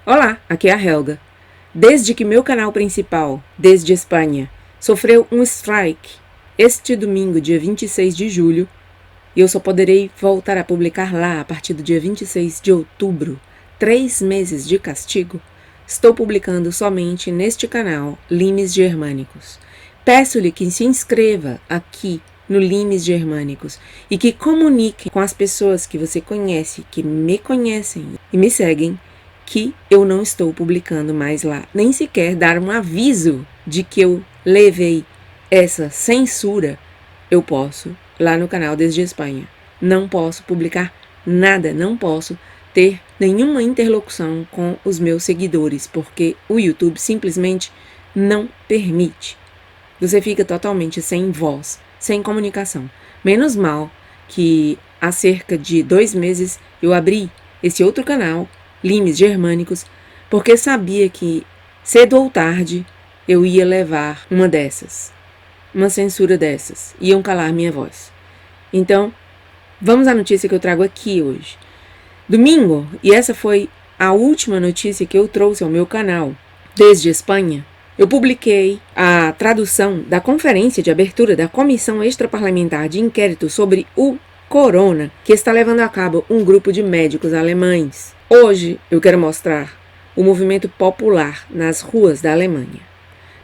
Olá, aqui é a Helga. Desde que meu canal principal, Desde Espanha, sofreu um strike este domingo, dia 26 de julho, e eu só poderei voltar a publicar lá a partir do dia 26 de outubro, 3 meses de castigo, estou publicando somente neste canal Limes Germânicos. Peço-lhe que se inscreva aqui no Limes Germânicos e que comunique com as pessoas que você conhece, que me conhecem e me seguem, que eu não estou publicando mais lá, nem sequer dar um aviso de que eu levei essa censura. Eu posso lá no canal Desde Espanha. Não posso publicar nada, não posso ter nenhuma interlocução com os meus seguidores, porque o YouTube simplesmente não permite. Você fica totalmente sem voz, sem comunicação. Menos mal que há cerca de 2 meses eu abri esse outro canal, Limes Germânicos, porque sabia que cedo ou tarde eu ia levar uma censura dessas, iam calar minha voz. Então, vamos à notícia que eu trago aqui hoje. Domingo, e essa foi a última notícia que eu trouxe ao meu canal, Desde Espanha, eu publiquei a tradução da conferência de abertura da Comissão Extraparlamentar de Inquérito sobre o Corona, que está levando a cabo um grupo de médicos alemães. Hoje eu quero mostrar o movimento popular nas ruas da Alemanha.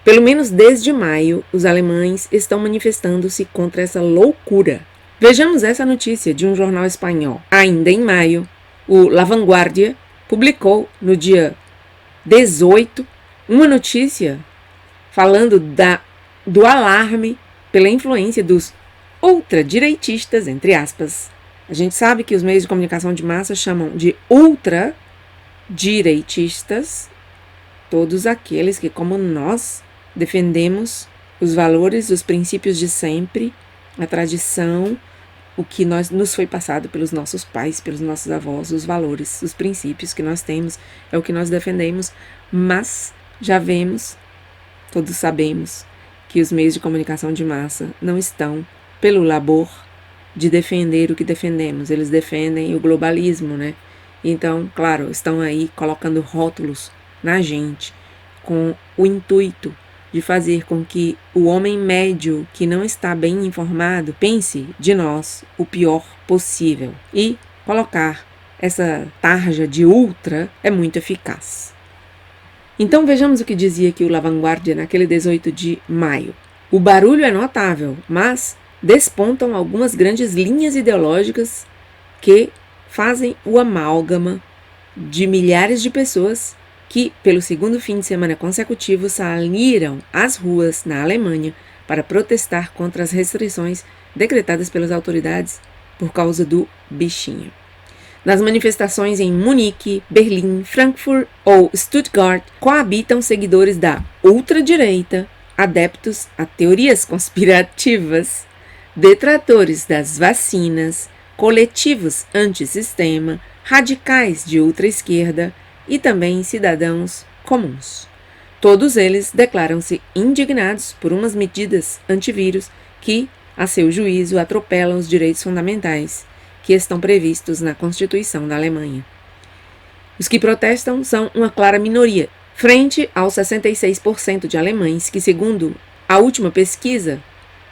Pelo menos desde maio, os alemães estão manifestando-se contra essa loucura. Vejamos essa notícia de um jornal espanhol. Ainda em maio, o La Vanguardia publicou no dia 18 uma notícia falando do alarme pela influência dos ultradireitistas, entre aspas. A gente sabe que os meios de comunicação de massa chamam de ultradireitistas todos aqueles que, como nós, defendemos os valores, os princípios de sempre, a tradição, o que nos foi passado pelos nossos pais, pelos nossos avós, os valores, os princípios que nós temos, é o que nós defendemos, mas já vemos, todos sabemos, que os meios de comunicação de massa não estão pelo labor de defender o que defendemos, eles defendem o globalismo, né? Então, claro, estão aí colocando rótulos na gente com o intuito de fazer com que o homem médio que não está bem informado pense de nós o pior possível. E colocar essa tarja de ultra é muito eficaz. Então vejamos o que dizia aqui o La Vanguardia naquele 18 de maio. O barulho é notável, mas despontam algumas grandes linhas ideológicas que fazem o amálgama de milhares de pessoas que, pelo segundo fim de semana consecutivo, saíram às ruas na Alemanha para protestar contra as restrições decretadas pelas autoridades por causa do bichinho. Nas manifestações em Munique, Berlim, Frankfurt ou Stuttgart, coabitam seguidores da ultradireita, adeptos a teorias conspirativas, detratores das vacinas, coletivos antissistema, radicais de ultra-esquerda e também cidadãos comuns. Todos eles declaram-se indignados por umas medidas antivírus que, a seu juízo, atropelam os direitos fundamentais que estão previstos na Constituição da Alemanha. Os que protestam são uma clara minoria, frente aos 66% de alemães que, segundo a última pesquisa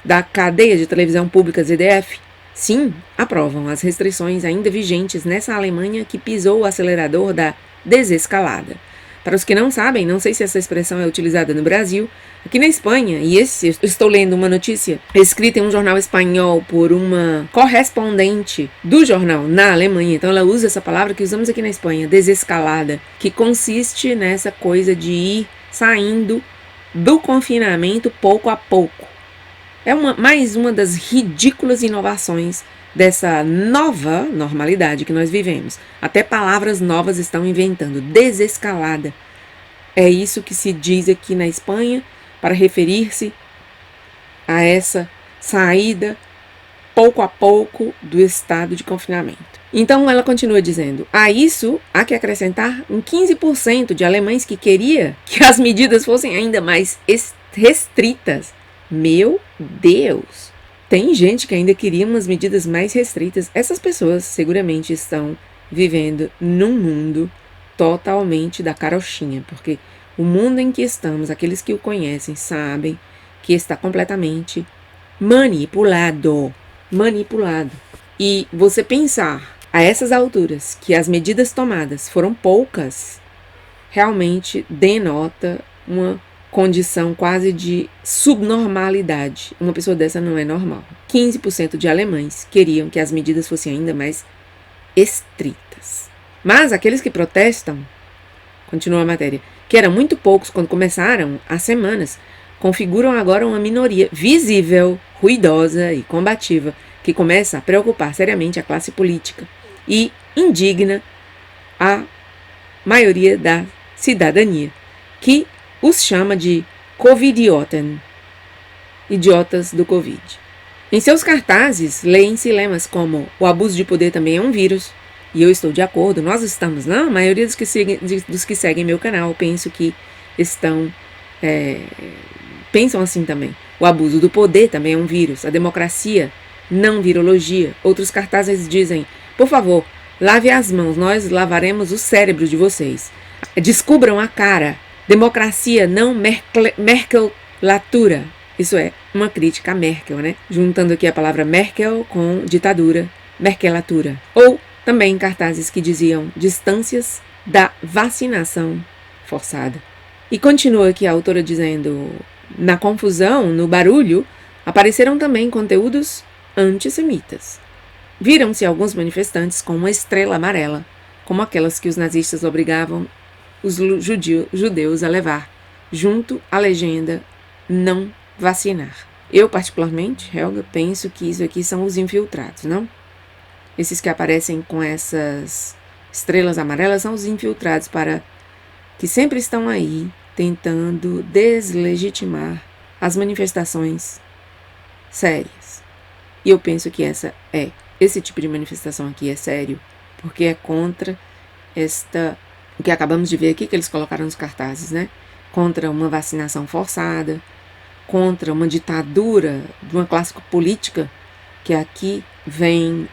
da cadeia de televisão pública ZDF, sim, aprovam as restrições ainda vigentes nessa Alemanha que pisou o acelerador da desescalada. Para os que não sabem, não sei se essa expressão é utilizada no Brasil, aqui na Espanha, e estou lendo uma notícia escrita em um jornal espanhol por uma correspondente do jornal na Alemanha, então ela usa essa palavra que usamos aqui na Espanha, desescalada, que consiste nessa coisa de ir saindo do confinamento pouco a pouco. É mais uma das ridículas inovações dessa nova normalidade que nós vivemos. Até palavras novas estão inventando. Desescalada. É isso que se diz aqui na Espanha para referir-se a essa saída pouco a pouco do estado de confinamento. Então ela continua dizendo, a isso há que acrescentar um 15% de alemães que queria que as medidas fossem ainda mais restritas. Meu Deus! Tem gente que ainda queria umas medidas mais restritas. Essas pessoas seguramente estão vivendo num mundo totalmente da carochinha, porque o mundo em que estamos, aqueles que o conhecem sabem que está completamente manipulado. E você pensar a essas alturas que as medidas tomadas foram poucas, realmente denota uma condição quase de subnormalidade. Uma pessoa dessa não é normal. 15% de alemães queriam que as medidas fossem ainda mais estritas. Mas aqueles que protestam, continua a matéria, que eram muito poucos quando começaram, há semanas, configuram agora uma minoria visível, ruidosa e combativa, que começa a preocupar seriamente a classe política e indigna a maioria da cidadania, que os chama de Covidioten, idiotas do Covid. Em seus cartazes, leem-se lemas como o abuso de poder também é um vírus, e eu estou de acordo, nós estamos, não? A maioria dos que seguem meu canal penso que pensam assim também. O abuso do poder também é um vírus, a democracia, não virologia. Outros cartazes dizem, por favor, lave as mãos, nós lavaremos o cérebro de vocês. Descubram a cara, democracia, não Merkelatura. Isso é uma crítica a Merkel, né? Juntando aqui a palavra Merkel com ditadura, Merkelatura. Ou também cartazes que diziam distâncias da vacinação forçada. E continua aqui a autora dizendo, na confusão, no barulho, apareceram também conteúdos antissemitas. Viram-se alguns manifestantes com uma estrela amarela, como aquelas que os nazistas obrigavam os judeus a levar, junto à legenda não vacinar. Eu, particularmente, Helga, penso que isso aqui são os infiltrados, não? Esses que aparecem com essas estrelas amarelas são os infiltrados que sempre estão aí tentando deslegitimar as manifestações sérias. E eu penso que esse tipo de manifestação aqui é sério, porque é contra o que acabamos de ver aqui, que eles colocaram nos cartazes, né? Contra uma vacinação forçada, contra uma ditadura de uma classe política que aqui vem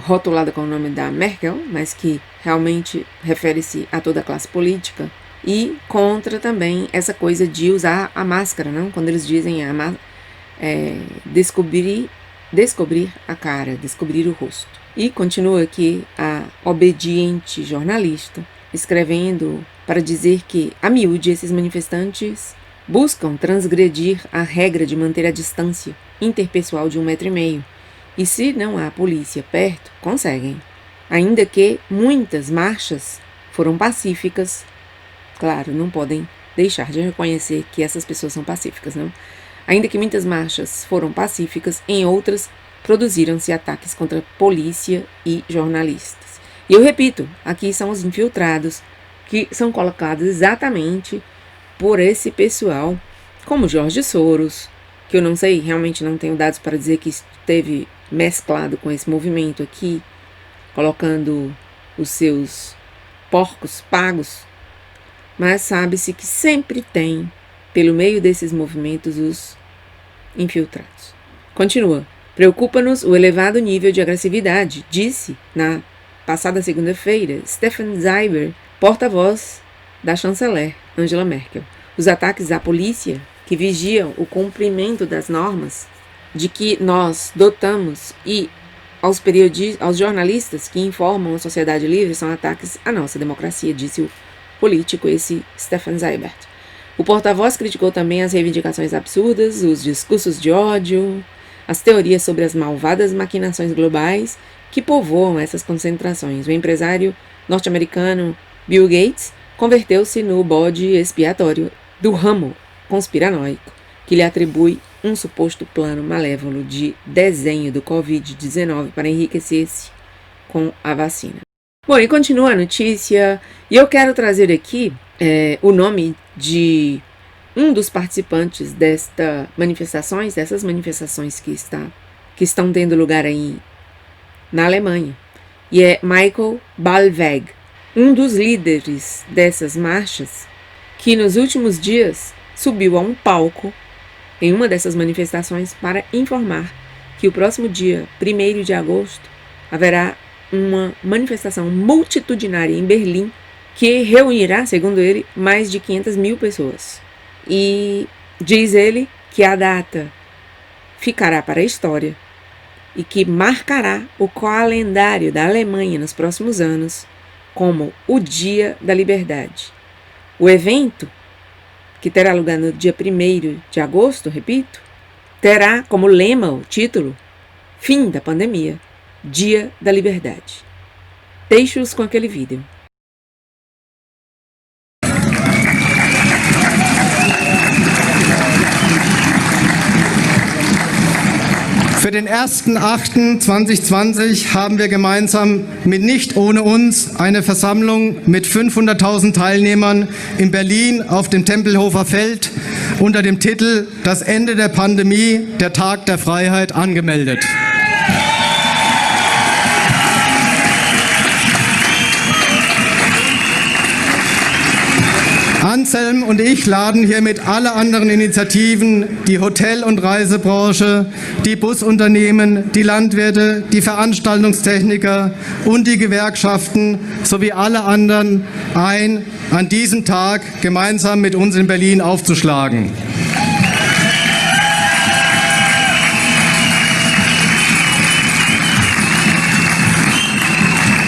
rotulada com o nome da Merkel, mas que realmente refere-se a toda a classe política, e contra também essa coisa de usar a máscara, não? Quando eles dizem descobrir a cara, descobrir o rosto. E continua aqui a obediente jornalista, escrevendo para dizer que, a miúde, esses manifestantes buscam transgredir a regra de manter a distância interpessoal de 1,5 metro, e se não há polícia perto, conseguem. Ainda que muitas marchas foram pacíficas, claro, não podem deixar de reconhecer que essas pessoas são pacíficas, não? Ainda que muitas marchas foram pacíficas, em outras produziram-se ataques contra polícia e jornalistas. E eu repito, aqui são os infiltrados que são colocados exatamente por esse pessoal, como Jorge Soros, que eu não sei, realmente não tenho dados para dizer que esteve mesclado com esse movimento aqui, colocando os seus porcos pagos, mas sabe-se que sempre tem, pelo meio desses movimentos, os infiltrados. Continua. Preocupa-nos o elevado nível de agressividade, disse na passada segunda-feira Stefan Seibert, porta-voz da chanceler Angela Merkel. Os ataques à polícia, que vigiam o cumprimento das normas de que nós dotamos, e aos jornalistas que informam a sociedade livre, são ataques à nossa democracia, disse o político, esse Stefan Seibert. O porta-voz criticou também as reivindicações absurdas, os discursos de ódio, as teorias sobre as malvadas maquinações globais que povoam essas concentrações. O empresário norte-americano Bill Gates converteu-se no bode expiatório do ramo conspiranoico, que lhe atribui um suposto plano malévolo de desenho do Covid-19 para enriquecer-se com a vacina. Bom, e continua a notícia, e eu quero trazer aqui o nome de um dos participantes dessas manifestações que estão tendo lugar aí na Alemanha, e é Michael Ballweg, um dos líderes dessas marchas, que nos últimos dias subiu a um palco em uma dessas manifestações para informar que o próximo dia 1º de agosto haverá uma manifestação multitudinária em Berlim que reunirá, segundo ele, mais de 500 mil pessoas. E diz ele que a data ficará para a história e que marcará o calendário da Alemanha nos próximos anos como o Dia da Liberdade. O evento, que terá lugar no dia 1º de agosto, repito, terá como lema o título Fim da Pandemia, Dia da Liberdade. Deixo-os com aquele vídeo. Für den 1.8.2020 haben wir gemeinsam mit Nicht ohne uns eine Versammlung mit 500.000 Teilnehmern in Berlin auf dem Tempelhofer Feld unter dem Titel Das Ende der Pandemie, der Tag der Freiheit angemeldet. Anselm und ich laden hiermit alle anderen Initiativen, die Hotel- und Reisebranche, die Busunternehmen, die Landwirte, die Veranstaltungstechniker und die Gewerkschaften sowie alle anderen ein, an diesem Tag gemeinsam mit uns in Berlin aufzuschlagen.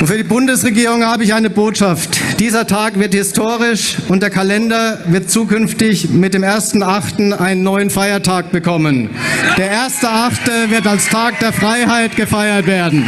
Und für die Bundesregierung habe ich eine Botschaft. Dieser Tag wird historisch und der Kalender wird zukünftig mit dem 1.8. einen neuen Feiertag bekommen. Der 1.8. wird als Tag der Freiheit gefeiert werden.